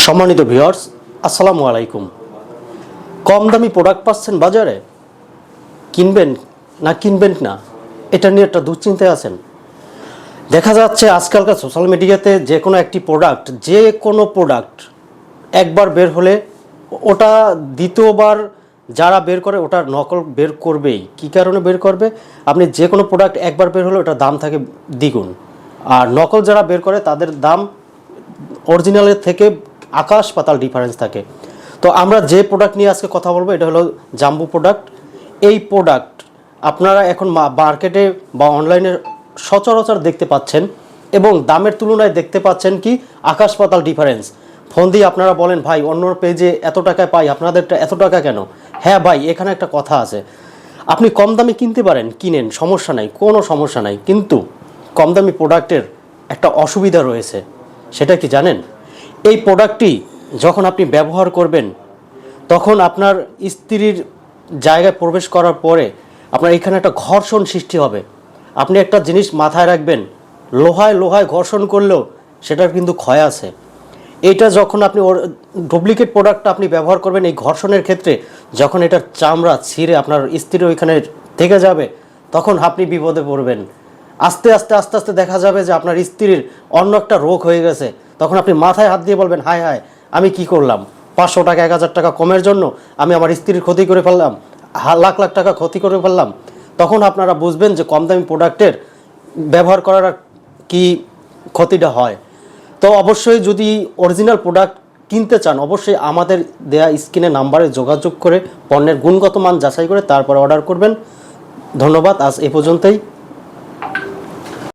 সম্মানিত ভিউয়ার্স, আসসালামু আলাইকুম। কম দামি প্রোডাক্ট পাচ্ছেন বাজারে, কিনবেন না এটা নিয়ে একটা দুশ্চিন্তায় আছেন। দেখা যাচ্ছে আজকালকার সোশ্যাল মিডিয়াতে যে কোনো প্রোডাক্ট একবার বের হলে ওটা দ্বিতীয়বার যারা বের করে ওটার নকল বের করবেই। কী কারণে বের করবে? আপনি যে কোনো প্রোডাক্ট একবার বের হলে ওটার দাম থাকে দ্বিগুণ, আর নকল যারা বের করে তাদের দাম অরিজিনালের থেকে আকাশ পাতাল ডিফারেন্স থাকে। তো আমরা যে প্রোডাক্ট নিয়ে আজকে কথা বলবো এটা হলো জাম্বো প্রোডাক্ট। এই প্রোডাক্ট আপনারা এখন মার্কেটে বা অনলাইনে সচরাচর দেখতে পাচ্ছেন এবং দামের তুলনায় দেখতে পাচ্ছেন কি আকাশ পাতাল ডিফারেন্স। ফোন দিয়ে আপনারা বলেন, ভাই অন্য পেজে এত টাকায় পাই, আপনাদেরটা এত টাকা কেন? হ্যাঁ ভাই, এখানে একটা কথা আছে, আপনি কম দামে কিনতে পারেন, কিনেন, সমস্যা নাই, কোনো সমস্যা নাই, কিন্তু কম দামি প্রোডাক্টের একটা অসুবিধা রয়েছে। সেটা কি জানেন? এই প্রোডাক্টটি যখন আপনি ব্যবহার করবেন তখন আপনার স্ত্রীর জায়গায় প্রবেশ করার পরে আপনার এখানে একটা ঘর্ষণ সৃষ্টি হবে। আপনি একটা জিনিস মাথায় রাখবেন, লোহায় ঘর্ষণ করলেও সেটার কিন্তু ক্ষয় আছে। এইটা যখন আপনি ডুপ্লিকেট প্রোডাক্টটা আপনি ব্যবহার করবেন, এই ঘর্ষণের ক্ষেত্রে যখন এটার চামড়া ছিঁড়ে আপনার স্ত্রীর ওইখানে থেকে যাবে তখন আপনি বিপদে পড়বেন। আস্তে আস্তে দেখা যাবে যে আপনার স্ত্রীর অন্য একটা রোগ হয়ে গেছে। তখন আপনি মাথায় হাত দিয়ে বলবেন, হায় হায়, আমি কি করলাম? 500 টাকা 1000 টাকা কমের জন্য আমি আমার স্ত্রীর ক্ষতি করে ফেললাম, লাখ লাখ টাকা ক্ষতি করে ফেললাম। তখন আপনারা বুঝবেন যে কম দামি প্রোডাক্টের ব্যবহার করার কি ক্ষতিটা হয়। তো অবশ্যই যদি অরিজিনাল প্রোডাক্ট কিনতে চান অবশ্যই আমাদের দেয়া স্ক্রিনে নাম্বারে যোগাযোগ করে পণ্যের গুণগত মান যাচাই করে তারপর অর্ডার করবেন। ধন্যবাদ, আজ এ পর্যন্তই।